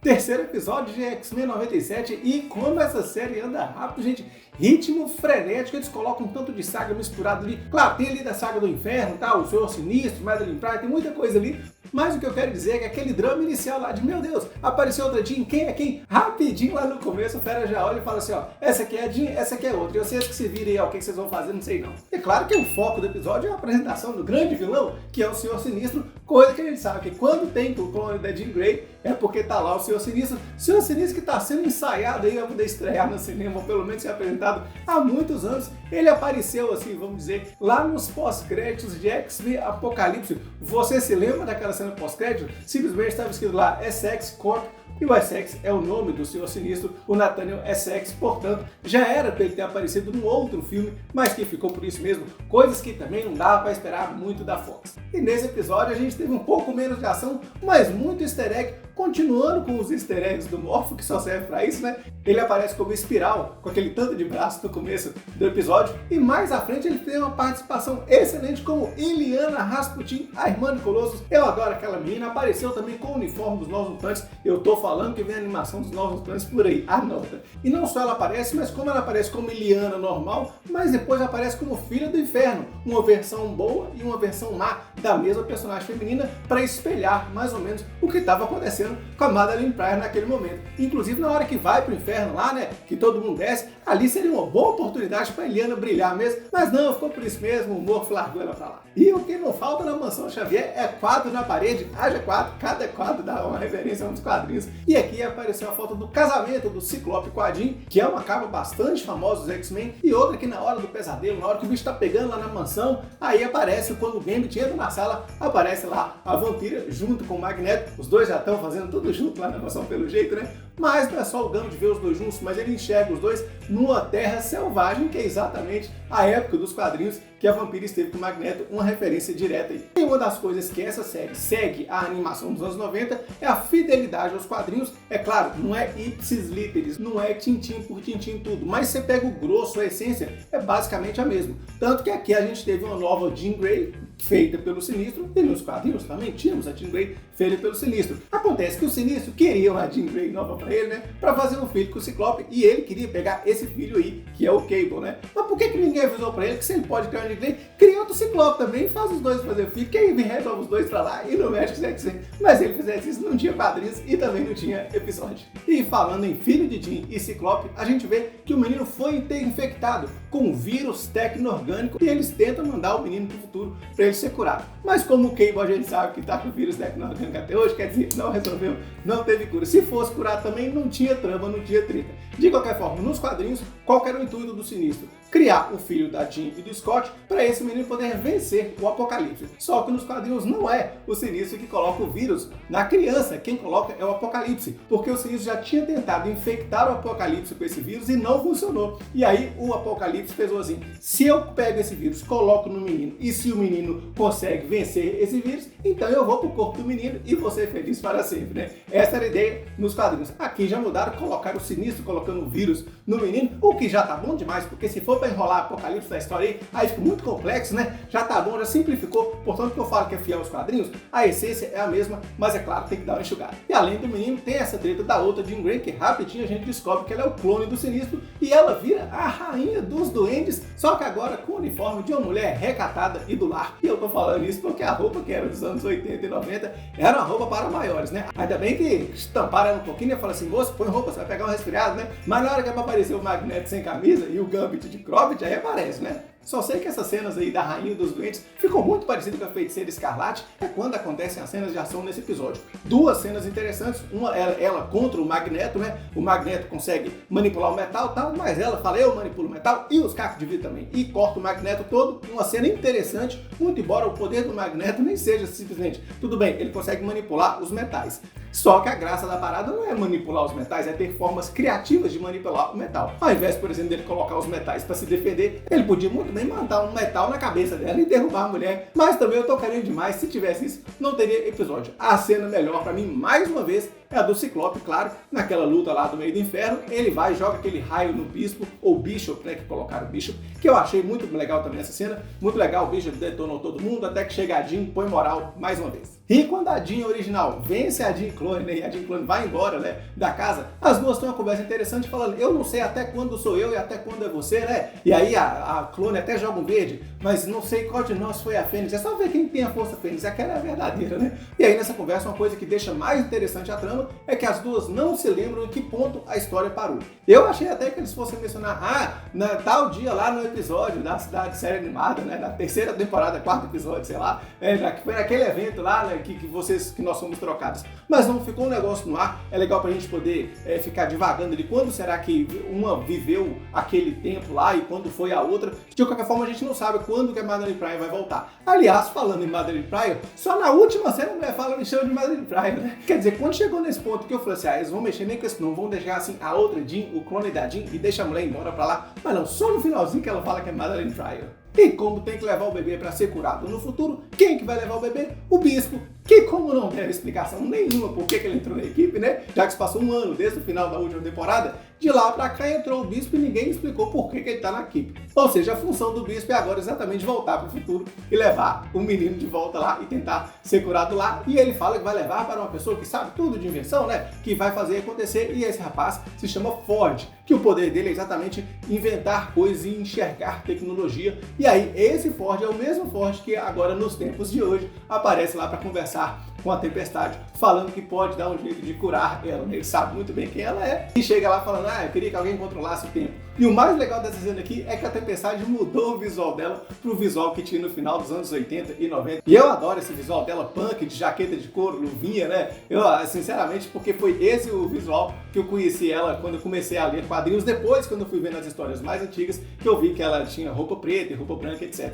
Terceiro episódio de X-Men 97 e como essa série anda rápido, gente. Ritmo frenético, eles colocam um tanto de saga misturado ali. Claro, tem ali da saga do inferno, tá? O Senhor Sinistro, Madeline Pryor, tem muita coisa ali. Mas o que eu quero dizer é que aquele drama inicial lá de, meu Deus, apareceu outra Jean, quem é quem? Rapidinho lá no começo, o Fera já olha e fala assim, ó, essa aqui é a Jean, essa aqui é outra. E vocês que se virem aí, ó, o que vocês vão fazer, não sei não. É claro que o foco do episódio é a apresentação do grande vilão, que é o Senhor Sinistro, coisa que a gente sabe que quando tem o clone da Jean Grey, é porque tá lá o Senhor Sinistro. Senhor Sinistro que tá sendo ensaiado aí, vai poder estrear no cinema, ou pelo menos ser apresentado há muitos anos. Ele apareceu, assim, vamos dizer, lá nos pós-créditos de X-Men Apocalipse. Você se lembra daquela cena pós-crédito? Simplesmente estava escrito lá, Essex Corp. E o Essex é o nome do Senhor Sinistro, o Nathaniel Essex, portanto, já era para ele ter aparecido num outro filme, mas que ficou por isso mesmo, coisas que também não dava para esperar muito da Fox. E nesse episódio a gente teve um pouco menos de ação, mas muito easter egg, continuando com os easter eggs do Morpho, que só serve para isso, né? Ele aparece como espiral, com aquele tanto de braço no começo do episódio, e mais à frente ele tem uma participação excelente como Illyana Rasputin, a irmã de Colossus. Eu adoro aquela menina, apareceu também com o uniforme dos Novos Mutantes. Eu tô falando que vem a animação dos Novos Mutantes por aí, anota. E não só ela aparece, mas como ela aparece como Illyana normal, mas depois aparece como Filha do Inferno, uma versão boa e uma versão má da mesma personagem feminina, para espelhar mais ou menos o que estava acontecendo com a Madeline Pryor naquele momento. Inclusive na hora que vai pro inferno lá, né, que todo mundo desce, ali seria uma boa oportunidade para Illyana brilhar mesmo, mas não, ficou por isso mesmo, o Morpho largou ela pra lá. E o que não falta na Mansão Xavier é quadro na parede, haja quadro, cada quadro dá uma referência a um dos quadrinhos. E aqui apareceu a foto do casamento do Ciclope com a Jean, que é uma capa bastante famosa dos X-Men, e outra que na hora do pesadelo, na hora que o bicho tá pegando lá na mansão, aí aparece quando o Gambit entra na sala, aparece lá a vampira junto com o Magneto, os dois já estão fazendo tudo junto lá na mansão pelo jeito, né? Mas não é só o Gambit ver os dois juntos, mas ele enxerga os dois numa terra selvagem, que é exatamente a época dos quadrinhos que a vampira esteve com o Magneto, uma referência direta aí. E uma das coisas que essa série segue a animação dos anos 90 é a fidelidade aos quadrinhos. É claro, não é ipsis literis, não é tintim por tintim tudo, mas você pega o grosso, a essência, é basicamente a mesma. Tanto que aqui a gente teve uma nova Jean Grey, feita pelo Sinistro, e nos quadrinhos também tínhamos a Jean Grey feita pelo Sinistro. Acontece que o Sinistro queria uma Jean Grey nova pra ele, né, pra fazer um filho com o Ciclope, e ele queria pegar esse filho aí, que é o Cable, né. Mas por que ninguém avisou pra ele que se ele pode criar uma Jean Grey, cria outro Ciclope também e faz os dois fazer filho, que aí resolve os dois pra lá e não mexe com X-Men. Mas se ele fizesse isso, não tinha quadrinhos e também não tinha episódio. E falando em filho de Jean e Ciclope, a gente vê que o menino foi infectado com um vírus tecno-orgânico e eles tentam mandar o menino pro futuro pra ele ser curado. Mas como o Cable a gente sabe que tá com o vírus tecno-orgânico até hoje, quer dizer, não resolveu, não teve cura. Se fosse curado também, não tinha trama, não tinha treta. De qualquer forma, nos quadrinhos, qual que era o intuito do Sinistro? Criar o filho da Jean e do Scott para esse menino poder vencer o Apocalipse. Só que nos quadrinhos não é o Sinistro que coloca o vírus na criança, quem coloca é o Apocalipse, porque o Sinistro já tinha tentado infectar o Apocalipse com esse vírus e não funcionou. E aí o Apocalipse pensou assim, se eu pego esse vírus, coloco no menino e se o menino consegue vencer esse vírus, então eu vou pro corpo do menino e vou ser feliz para sempre, né? Essa era a ideia nos quadrinhos. Aqui já mudaram, colocaram o Sinistro colocando o vírus no menino, o que já tá bom demais, porque se for para enrolar Apocalipse da história aí fica muito complexo, né? Já tá bom, já simplificou, portanto que eu falo que é fiel aos quadrinhos, a essência é a mesma, mas é claro, tem que dar uma enxugada. E além do menino, tem essa treta da outra Jean Grey, que rapidinho a gente descobre que ela é o clone do Sinistro, e ela vira a rainha dos duendes, só que agora com o uniforme de uma mulher recatada e do lar. E eu tô falando isso porque a roupa que era dos anos 80 e 90 era uma roupa para maiores, né? Ainda bem que estamparam ela um pouquinho e falaram assim, moço, põe roupa, você vai pegar um resfriado, né? Mas na hora que é pra aparecer o Magneto sem camisa e o Gambit de Crobbit, aí aparece, né? Só sei que essas cenas aí da Rainha dos Doentes ficam muito parecidas com a Feiticeira Escarlate, é quando acontecem as cenas de ação nesse episódio. Duas cenas interessantes, uma ela contra o Magneto, né? O Magneto consegue manipular o metal e tal, mas ela fala, eu manipulo o metal e os cacos de vidro também. E corta o Magneto todo, uma cena interessante, muito embora o poder do Magneto nem seja simplesmente, tudo bem, ele consegue manipular os metais. Só que a graça da parada não é manipular os metais, é ter formas criativas de manipular o metal. Ao invés, por exemplo, dele colocar os metais para se defender, ele podia muito bem mandar um metal na cabeça dela e derrubar a mulher. Mas também eu tô querendo demais, se tivesse isso, não teria episódio. A cena melhor para mim, mais uma vez, é a do Ciclope, claro, naquela luta lá do meio do inferno, ele vai e joga aquele raio no Bispo, ou Bishop, né, que colocaram o Bishop, que eu achei muito legal também essa cena, muito legal, o Bishop detonou todo mundo, até que chega a Jean, põe moral mais uma vez. E quando a Jean original vence a Jean Clone, né, e a Jean Clone vai embora, né, da casa, as duas têm uma conversa interessante falando, eu não sei até quando sou eu e até quando é você, né, e aí a Clone até joga um verde, mas não sei qual de nós foi a Fênix, é só ver quem tem a força Fênix, aquela é a verdadeira, né. E aí nessa conversa uma coisa que deixa mais interessante a trama é que as duas não se lembram em que ponto a história parou. Eu achei até que eles fossem mencionar, na tal dia lá no episódio da série animada, né, da terceira temporada, quarto episódio, sei lá, que foi naquele evento lá, né, que nós fomos trocados. Mas não ficou um negócio no ar, é legal pra gente poder ficar divagando ali quando será que uma viveu aquele tempo lá e quando foi a outra. De qualquer forma, a gente não sabe quando que a Madeline Pryor vai voltar. Aliás, falando em Madeline Pryor, só na última cena a mulher fala me chama de Madeline Pryor, né? Quer dizer, quando chegou nesse ponto que eu falei assim, eles vão mexer nem com isso, não vão deixar assim a outra Jean, o clone da Jean, e deixa a mulher embora pra lá. Mas não, só no finalzinho que ela fala que é Madeline Pryor. E como tem que levar o bebê para ser curado no futuro, quem que vai levar o bebê? O Bispo, que como não teve explicação nenhuma por que ele entrou na equipe, né? Já que se passou um ano desde o final da última temporada, de lá pra cá entrou o Bispo e ninguém explicou por que ele tá na equipe. Ou seja, a função do Bispo é agora exatamente voltar pro futuro e levar o menino de volta lá e tentar ser curado lá. E ele fala que vai levar para uma pessoa que sabe tudo de invenção, né? Que vai fazer acontecer. E esse rapaz se chama Ford, que o poder dele é exatamente inventar coisas e enxergar tecnologia. E aí, esse Ford é o mesmo Ford que agora, nos tempos de hoje, aparece lá para conversar com a Tempestade, falando que pode dar um jeito de curar ela. Ele sabe muito bem quem ela é e chega lá falando, eu queria que alguém controlasse o tempo. E o mais legal dessa cena aqui é que a Tempestade mudou o visual dela pro visual que tinha no final dos anos 80 e 90. E eu adoro esse visual dela, punk, de jaqueta de couro, luvinha, né? Eu, sinceramente, porque foi esse o visual que eu conheci ela quando eu comecei a ler quadrinhos, depois quando eu fui vendo as histórias mais antigas, que eu vi que ela tinha roupa preta e roupa branca, etc.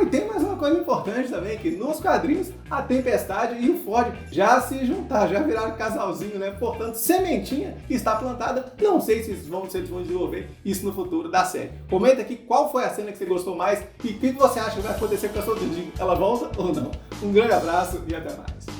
E tem mais uma coisa importante também, que nos quadrinhos, a Tempestade e o Ford já se juntaram, já viraram casalzinho, né? Portanto, sementinha está plantada. Não sei se eles vão desenvolver isso no futuro da série. Comenta aqui qual foi a cena que você gostou mais e o que você acha que vai acontecer com a sua Jean. Ela volta ou não? Um grande abraço e até mais.